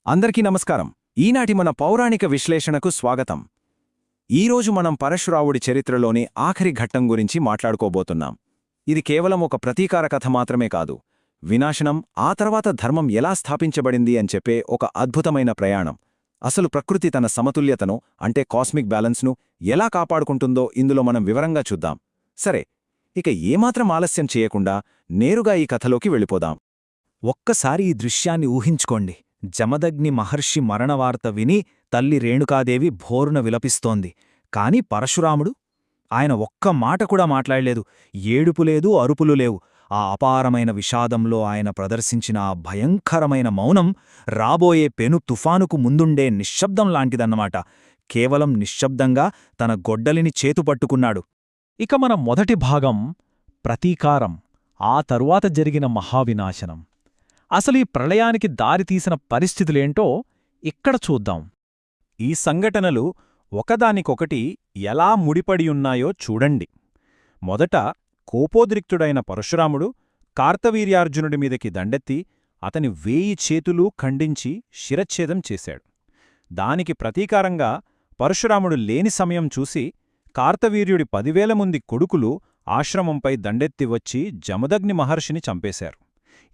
అందరికీ నమస్కారం. ఈనాటి మన పౌరాణిక విశ్లేషణకు స్వాగతం. ఈరోజు మనం పరశురాముడి చరిత్రలోని ఆఖరి ఘట్టం గురించి మాట్లాడుకోబోతున్నాం. ఇది కేవలం ఒక ప్రతీకార కథ మాత్రమే కాదు, వినాశనం ఆ తర్వాత ధర్మం ఎలా స్థాపించబడింది అని చెప్పే ఒక అద్భుతమైన ప్రయాణం. అసలు ప్రకృతి తన సమతుల్యతను అంటే కాస్మిక్ బ్యాలెన్స్ను ఎలా కాపాడుకుంటుందో ఇందులో మనం వివరంగా చూద్దాం. సరే, ఇక ఏమాత్రం ఆలస్యం చేయకుండా నేరుగా ఈ కథలోకి వెళ్ళిపోదాం. ఒక్కసారి ఈ దృశ్యాన్ని ఊహించుకోండి. జమదగ్ని మహర్షి మరణవార్త విని తల్లి రేణుకాదేవి భోరున విలపిస్తోంది. కాని పరశురాముడు ఆయన ఒక్క మాట కూడా మాట్లాడలేదు. ఏడుపులేదు, అరుపులు లేవు. ఆ అపారమైన విషాదంలో ఆయన ప్రదర్శించిన ఆ భయంకరమైన మౌనం రాబోయే పెను తుఫానుకు ముందుండే నిశ్శబ్దం లాంటిదన్నమాట. కేవలం నిశ్శబ్దంగా తన గొడ్డలిని చేతుపట్టుకున్నాడు. ఇక మన మొదటి భాగం ప్రతీకారం, ఆ తరువాత జరిగిన మహావినాశనం. అసలీ ప్రళయానికి దారితీసిన పరిస్థితులేంటో ఇక్కడ చూద్దాం. ఈ సంఘటనలు ఒకదానికొకటి ఎలా ముడిపడియున్నాయో చూడండి. మొదట కోపోద్రిక్తుడైన పరశురాముడు కార్తవీర్యార్జునుడి మీదకి దండెత్తి అతని 1000 చేతులూ ఖండించి శిరచ్ఛేదం చేశాడు. దానికి ప్రతీకారంగా పరశురాముడు లేని సమయం చూసి కార్తవీర్యుడి 10,000 మంది కొడుకులు ఆశ్రమంపై దండెత్తి వచ్చి జమదగ్ని మహర్షిని చంపేశారు.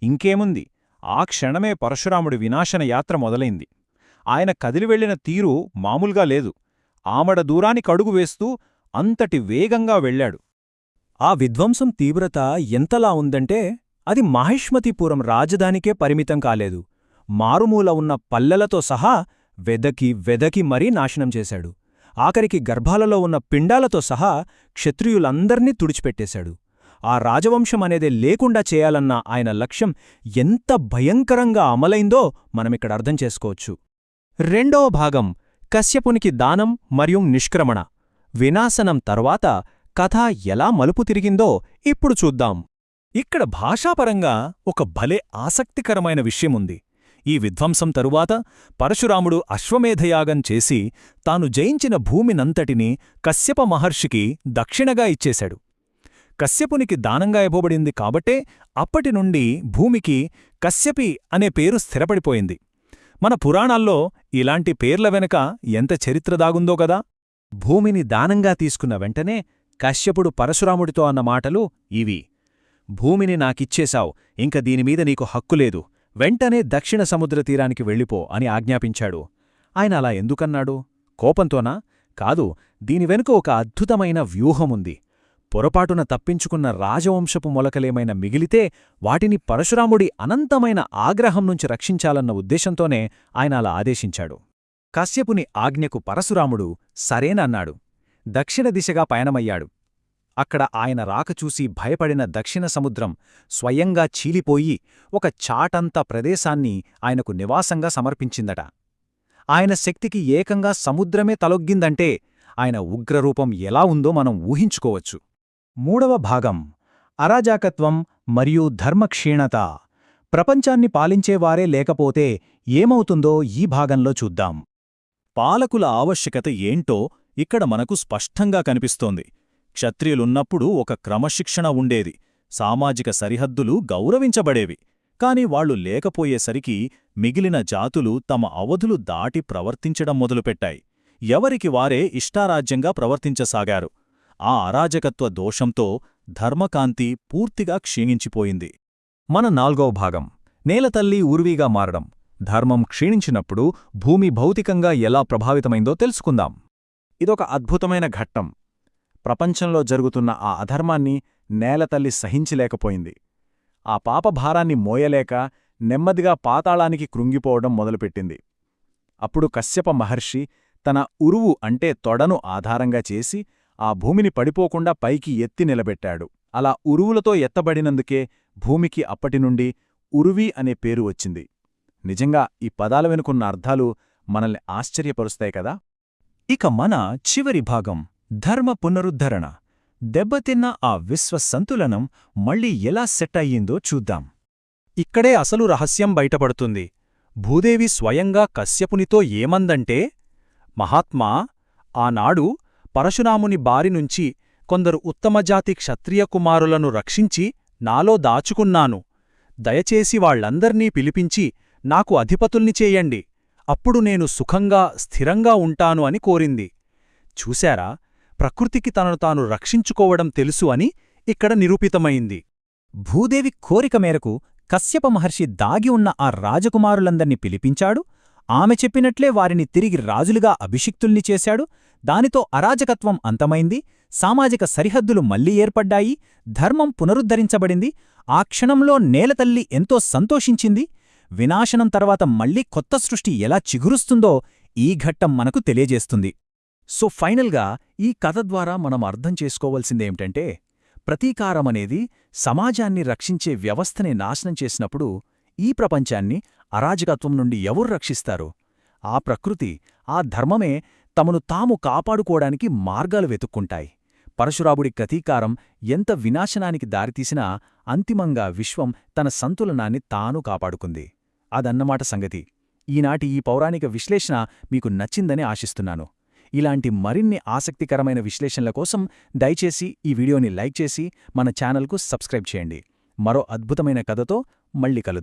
ఇంకేముంది, ఆ క్షణమే పరశురాముడి వినాశన యాత్ర మొదలైంది. ఆయన కదిలివెళ్లిన తీరు మామూలుగా లేదు. ఆమడ దూరానికి అడుగు వేస్తూ అంతటి వేగంగా వెళ్లాడు. ఆ విధ్వంసం తీవ్రత ఎంతలా ఉందంటే అది మాహిష్మతిపురం రాజధానికే పరిమితం కాలేదు. మారుమూల ఉన్న పల్లెలతో సహా వెదకి మరీ నాశనం చేశాడు. ఆఖరికి గర్భాలలో ఉన్న పిండాలతో సహా క్షత్రియులందర్నీ తుడిచిపెట్టేశాడు. ఆ రాజవంశమనేదే లేకుండా చేయాలన్న ఆయన లక్ష్యం ఎంత భయంకరంగా అమలైందో మనమిక్కడ అర్థం చేసుకోవచ్చు. రెండవ భాగం కశ్యపునికి దానం మరియు నిష్క్రమణ. వినాశనం తర్వాత కథ ఎలా మలుపు తిరిగిందో ఇప్పుడు చూద్దాం. ఇక్కడ భాషాపరంగా ఒక భలే ఆసక్తికరమైన విషయముంది. ఈ విధ్వంసం తరువాత పరశురాముడు అశ్వమేధయాగం చేసి తాను జయించిన భూమినంతటినీ కశ్యప మహర్షికి దక్షిణగా ఇచ్చేశాడు. కశ్యపునికి దానంగా ఇవ్వబడింది కాబట్టే అప్పటినుండి భూమికి కశ్యపి అనే పేరు స్థిరపడిపోయింది. మన పురాణాల్లో ఇలాంటి పేర్ల వెనుక ఎంత చరిత్ర దాగుందో గదా. భూమిని దానంగా తీసుకున్న వెంటనే కశ్యపుడు పరశురాముడితో అన్న మాటలు ఇవి: భూమిని నాకిచ్చేశావు, ఇంక దీనిమీద నీకు హక్కులేదు, వెంటనే దక్షిణ సముద్ర తీరానికి వెళ్ళిపో అని ఆజ్ఞాపించాడు. ఆయన అలా ఎందుకన్నాడు? కోపంతోనా? కాదు, దీని వెనుక ఒక అద్భుతమైన వ్యూహముంది. పొరపాటున తప్పించుకున్న రాజవంశపు మొలకలేమైనా మిగిలితే వాటిని పరశురాముడి అనంతమైన ఆగ్రహం నుంచి రక్షించాలన్న ఉద్దేశంతోనే ఆయన అలా ఆదేశించాడు. కశ్యపుని ఆజ్ఞకు పరశురాముడు సరేనన్నాడు. దక్షిణ దిశగా పయనమయ్యాడు. అక్కడ ఆయన రాకచూసి భయపడిన దక్షిణ సముద్రం స్వయంగా చీలిపోయి ఒక చాటంత ప్రదేశాన్ని ఆయనకు నివాసంగా సమర్పించిందట. ఆయన శక్తికి ఏకంగా సముద్రమే తలొగ్గిందంటే ఆయన ఉగ్రరూపం ఎలా ఉందో మనం ఊహించుకోవచ్చు. మూడవ భాగం అరాజకత్వం మరియు ధర్మక్షీణత. ప్రపంచాన్ని పాలించేవారే లేకపోతే ఏమవుతుందో ఈ భాగంలో చూద్దాం. పాలకుల ఆవశ్యకత ఏంటో ఇక్కడ మనకు స్పష్టంగా కనిపిస్తోంది. క్షత్రియులున్నప్పుడు ఒక క్రమశిక్షణ ఉండేది, సామాజిక సరిహద్దులు గౌరవించబడేవి. కాని వాళ్లు లేకపోయేసరికి మిగిలిన జాతులు తమ అవధులు దాటి ప్రవర్తించడం మొదలుపెట్టాయి. ఎవరికి వారే ఇష్టారాజ్యంగా ప్రవర్తించసాగారు. ఆ అరాజకత్వ దోషంతో ధర్మకాంతి పూర్తిగా క్షీణించిపోయింది. మన నాల్గవ భాగం నేలతల్లి ఊర్వీగా మారడం. ధర్మం క్షీణించినప్పుడు భూమి భౌతికంగా ఎలా ప్రభావితమైందో తెలుసుకుందాం. ఇదొక అద్భుతమైన ఘట్టం. ప్రపంచంలో జరుగుతున్న ఆ అధర్మాన్ని నేలతల్లి సహించలేకపోయింది. ఆ పాపభారాన్ని మోయలేక నెమ్మదిగా పాతాళానికి కృంగిపోవడం మొదలుపెట్టింది. అప్పుడు కశ్యప మహర్షి తన ఉరువు అంటే తొడను ఆధారంగా చేసి ఆ భూమిని పడిపోకుండా పైకి ఎత్తి నిలబెట్టాడు. అలా ఉరువులతో ఎత్తబడినందుకే భూమికి అప్పటినుండి ఉరువి అనే పేరు వచ్చింది. నిజంగా ఈ పదాల వెనుకున్న అర్థాలు మనల్ని ఆశ్చర్యపరుస్తాయి కదా. ఇక మన చివరి భాగం ధర్మ పునరుద్ధరణ. దెబ్బతిన్న ఆ విశ్వసంతులనం మళ్లీ ఎలా సెట్ అయ్యిందో చూద్దాం. ఇక్కడే అసలు రహస్యం బయటపడుతుంది. భూదేవి స్వయంగా కశ్యపునితో ఏమందంటే, మహాత్మా, ఆనాడు పరశురాముని బారినుంచి కొందరు ఉత్తమజాతి క్షత్రియ కుమారులను రక్షించి నాలో దాచుకున్నాను. దయచేసి వాళ్లందర్నీ పిలిపించి నాకు అధిపతుల్ని చేయండి. అప్పుడు నేను సుఖంగా స్థిరంగా ఉంటాను అని కోరింది. చూశారా, ప్రకృతికి తనను తాను రక్షించుకోవడం తెలుసు అని ఇక్కడ నిరూపితమైంది. భూదేవి కోరిక మేరకు కశ్యప మహర్షి దాగి ఉన్న ఆ రాజకుమారులందర్నీ పిలిపించాడు. ఆమె చెప్పినట్లే వారిని తిరిగి రాజులుగా అభిషిక్తుల్ని చేశాడు. దానితో అరాజకత్వం అంతమైంది, సామాజిక సరిహద్దులు మళ్లీ ఏర్పడ్డాయి, ధర్మం పునరుద్ధరించబడింది. ఆ క్షణంలో నేలతల్లి ఎంతో సంతోషించింది. వినాశనం తర్వాత మళ్లీ కొత్త సృష్టి ఎలా చిగురుస్తుందో ఈ ఘట్టం మనకు తెలియజేస్తుంది. సో ఫైనల్గా ఈ కథ ద్వారా మనం అర్థం చేసుకోవలసిందేమిటంటే, ప్రతీకారమనేది సమాజాన్ని రక్షించే వ్యవస్థని నాశనం చేసినప్పుడు ఈ ప్రపంచాన్ని అరాజకత్వం నుండి ఎవరు రక్షిస్తారు? ఆ ప్రకృతి, ఆ ధర్మమే తమను తాము కాపాడుకోవడానికి మార్గాలు వెతుక్కుంటాయి. పరశురాముడి ప్రతీకారం ఎంత వినాశనానికి దారితీసినా అంతిమంగా విశ్వం తన సంతులనాన్ని తాను కాపాడుకుంది. అదన్నమాట సంగతి. ఈనాటి ఈ పౌరాణిక విశ్లేషణ మీకు నచ్చిందని ఆశిస్తున్నాను. ఇలాంటి మరిన్ని ఆసక్తికరమైన విశ్లేషణల కోసం దయచేసి ఈ వీడియోని లైక్ చేసి మన ఛానల్కు సబ్స్క్రైబ్ చేయండి. మరో అద్భుతమైన కథతో మళ్ళీ కలుద్దాం.